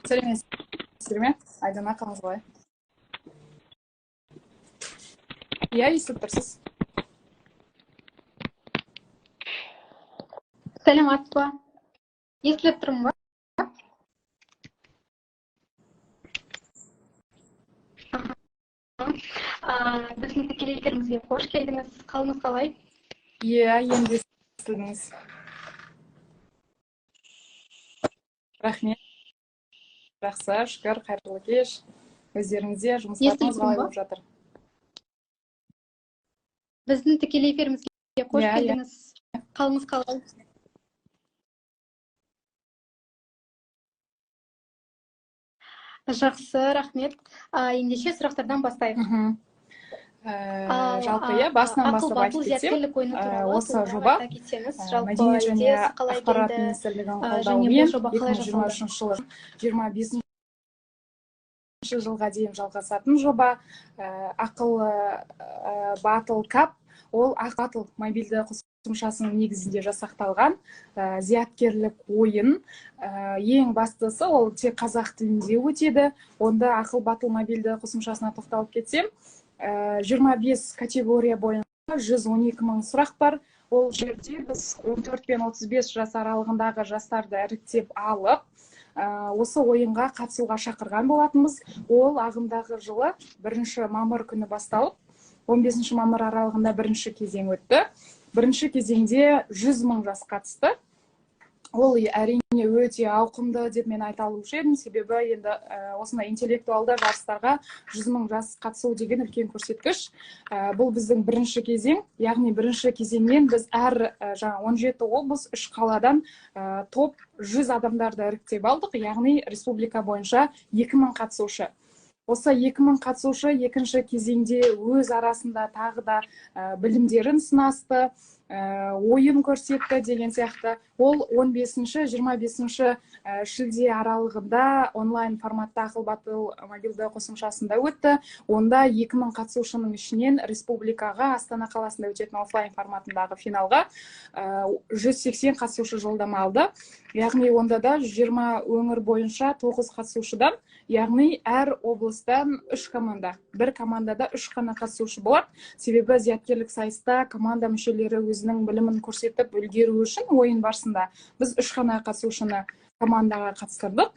сәлеметсіздер ме? Айдана қалыңыз қалай? Иә, естіп тұрсыз. Сәлемат па? Естіліп тұрмын ба? Біздің тікелей эфирімізге қош келдіңіз. Қалыңыз қалай? Иә, енді естідіңіз. Рахмет. Жақсы, шүкір, қайырлы кеш. Өздеріңізде жұмыстарыңыз қалай болып жатыр? Біздің тікелей эфирімізге қош келдіңіз. Қалыңыз қалай? Жақсы, рахмет. Ендеше сұрақтардан бастайық. Жалпы басынан бастап айтып кетсем, осы жоба Мәдениет және ақпарат министрлігінің қолдауымен 2023 жылы 25 жылға дейін жалғасатын жоба. Ақылы батл кап, ол ақбатл мобильді қосымшасының негізінде жасақталған зияткерлік ойын. Ең бастысы ол тек қазақ тілінде өтеді. Онда ақыл батл мобильді қосымшасына тоқталып кетсем, 25 категория бойынша 112 мың сұрақ бар. Ол жерде біз 14 пен 35 жас аралығындағы жастарды іріктеп алып, осы ойынға қатысуға шақырған болатынбыз. Ол ағымдағы жылы 1 мамыр күні басталып, 15 мамыр аралығында бірінші кезең өтті. Бірінші кезеңде 100 мың жас қатысты. Ол әрине өте ауқымды деп мен айта алушы едім, себебі енді осындай интеллектуалды жарыстарға 100 мың жас қатысу деген үлкен көрсеткіш. Бұл біздің бірінші кезең, яғни бірінші кезеңнен біз әр 17 облыс 3 қаладан топ 100 адамдарды іріктеп алдық, яғни республика бойынша 2000 қатысушы. Осы 2000 қатысушы екінші кезеңде өз арасында тағы да білімдерін сынасты, ойын көрсетті деген сияқты. Ол 15-25 шілде аралығында онлайн форматта ақыл батл мобильді қосымшасында өтті. Онда 2000 қатысушының ішінен республикаға, Астана қаласында өтетін офлайн форматындағы финалға 180 қатысушы жолдама алды. Яғни онда да 20 өңір бойынша 9 қатысушыдан, яғни әр облыстан 3 команда. Бір командада 3 қана қатысушы болады. Себебі зияткерлік сайыста команда мүшелері өзінің білімін көрсетіп үлгеру үшін ойын барысында біз 3 қана қатысушыны командаға қатыстырдық.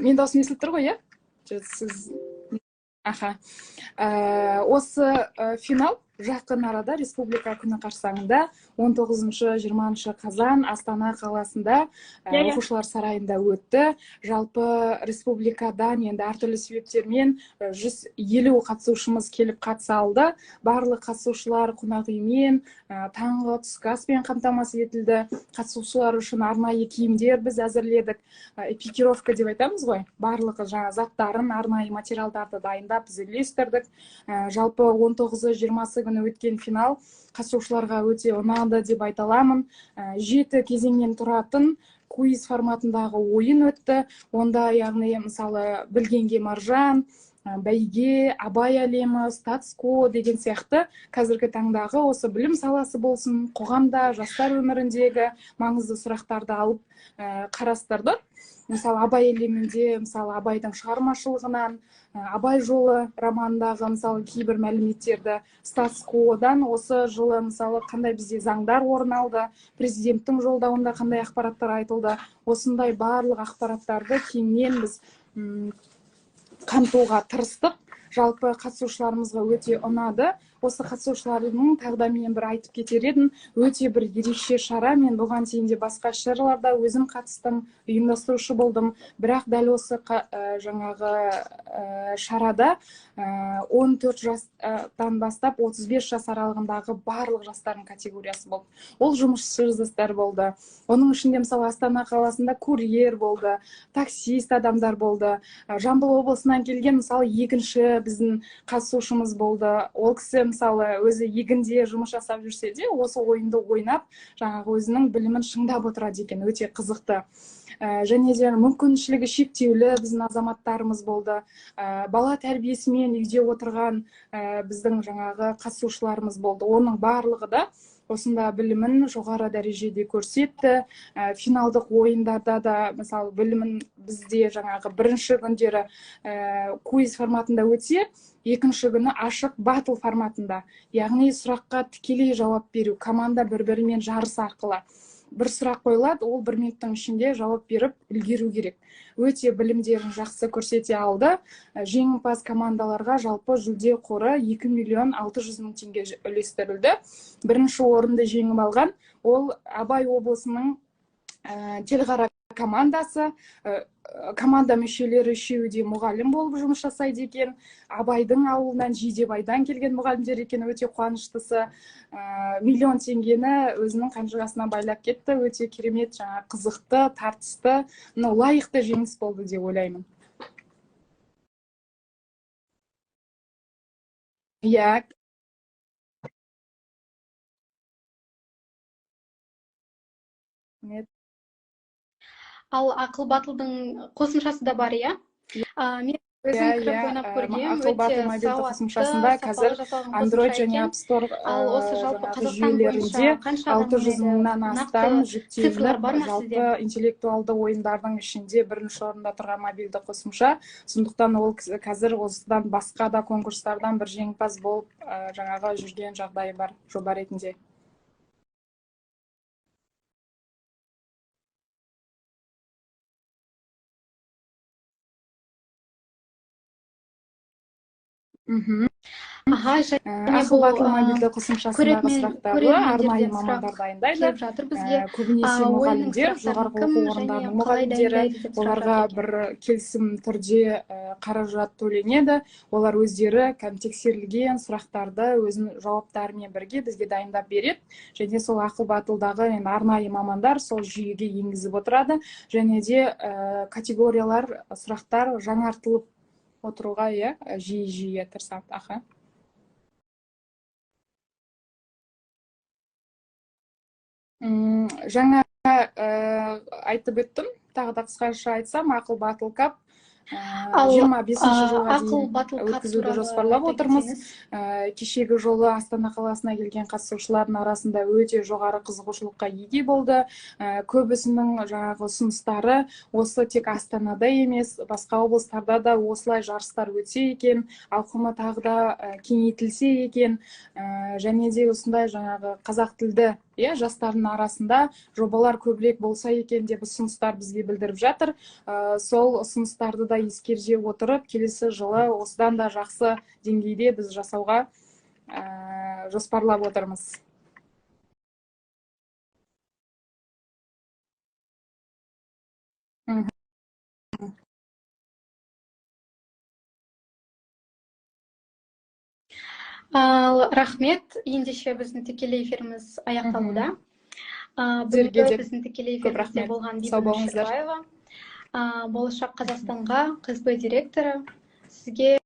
Мен даусым естіліп тұр ғой, сіз? Осы финал жақын арада республика күні қарсаңында 19-20 қазан Астана қаласында оқушылар сарайында өтті. Жалпы республикадан енді әртүрлі себептермен 150 қатысушымыз келіп қатыса алды. Барлық қатысушылар қонақ үймен, таңғы түскі аспен қамтамасыз етілді. Қатысушылар үшін арнайы киімдер біз әзірледік. Экипировка деп айтамыз ғой. Барлығы заттарын, арнайы материалдарды дайындап біз үйлестірдік. Жалпы 19-20 күні өткен финал қатысушыларға өте ұнады деп айта аламын. 7 кезеңнен тұратын квиз форматындағы ойын өтті. Онда яғни мысалы білгенге маржан, бәйге, абай әлемі, статско деген сияқты қазіргі таңдағы осы білім саласы болсын, қоғамда, жастар өміріндегі маңызды сұрақтарды алып қарастырды. Мысалы, Абай әлемінде, мысалы, Абайдың шығармашылығынан, Абай жолы романдағы, мысалы, кейбір мәліметтерді, статскодан осы жылы, мысалы, қандай бізде заңдар орын алды, президенттің жолдауында қандай ақпараттар айтылды, осындай барлық ақпараттарды кеңінен біз қамтуға тырыстық. Жалпы қатысушыларымызға өте ұнады. Осы қатысушылардың тағы мен бір айтып кетер едім, өте бір ерекше шара. Мен бұған дейін де басқа шараларда өзім қатыстым, ұйымдастырушы болдым. Бірақ дәл осы жаңағы шарада 14 жастан бастап 35 жас аралығындағы барлық жастардың категориясы болды. Ол жұмысшы жастар болды. Оның ішінде мысалы Астана қаласында курьер болды, таксист адамдар болды. Жамбыл облысынан келген мысалы екінші біздің қатысушымыз болды. Ол кісі мысалы өзі егінде жұмыс жасап жүрсе де, осы ойынды ойнап, жаңағы өзінің білімін шыңдап отырады екен, өте қызықты. Және де мүмкіншілігі шектеулі біздің азаматтарымыз болды. Бала тәрбиесімен үйде отырған біздің жаңағы қатысушыларымыз болды. Оның барлығы да осында білімін жоғары дәрежеде көрсетті. Финалдық ойындарда да мысалы білімін бізде жаңағы бірінші күндері квиз форматында өтсе, екінші күні ашық батл форматында, яғни сұраққа тікелей жауап беру, команда бір-бірімен жарыс арқылы. Бір сұрақ қойылады, ол 1 минуттың ішінде жауап беріп үлгеру керек. Өте білімдерін жақсы көрсете алды. Жеңімпаз командаларға жалпы жүлде қоры 2.600.000 теңге үлестірілді. Бірінші орынды жеңіп алған ол Абай облысының Телғара командасы. Команда мүшелері үшеуі мұғалім болып жұмыс жасайды екен. Абайдың ауылынан, Жидебайдан келген мұғалімдер екен. Өте қуаныштысы, 1 миллион теңгені өзінің қанжығасына байлап кетті. Өте керемет, жаңа қызықты, тартысты, лайықты жеңіс болды деп ойлаймын. Иә. Ал ақыл батылдың қосымшасы да бар, иә? Мен өзім кіріп ойнап көргем, ақыл батыл мобильді қосымшасында қазір Android және App Store жүйелерінде 600.000-нан астам жүктеліп, жалпы интеллектуалды ойындардың ішінде бірінші орында тұрған мобильді қосымша. Сондықтан ол қазір осыдан басқа да конкурстардан бір жеңімпаз болып жаңағы жүрген жағдайы бар жоба ретінде. Ақыл батыл мобильді қосымшасындағы сұрақтарды арнайы мамандар дайындайды. Көбінесе мұғалімдер, жоғарғы оқу орындарының мұғалімдері, оларға бір келісім түрде қаражат төленеді. Олар өздері тексерілген сұрақтарды өзінің жауаптарымен бірге бізге дайындап береді. Және сол ақыл батылдағы арнайы мамандар сол жүйеге енгізіп отырады. Және де категориялар, сұрақтар жаңартылып отыруға жиі тырысады. Жаңа айтып өттім, тағы да қысқаша айтсам, ақыл батыл кап 25-ші жылға дейін өткізуді жоспарлап отырмыз. Кешегі жолы Астана қаласына келген қатысушылардың арасында өте жоғары қызығушылыққа ие болды. Көбісінің жаңағы ұсыныстары осы тек Астанада емес, басқа облыстарда да осылай жарыстар өтсе екен, ауқымы тағы да кеңейтілсе екен, және де осындай жаңағы қазақ тілді жастардың арасында жобалар көбірек болса екен деп ұсыныстар бізге білдіріп жатыр. Сол ұсыныстарды да ескере отырып, келесі жылы осыдан да жақсы деңгейде біз жасауға жоспарлап отырмыз. Рахмет, ендеше біздің тікелей эфиріміз аяқталуда. Бүгінгі біздің тікелей эфирімізде болған Бибінур Шербаева, болашақ Қазақстанға КСБ директоры. Сізге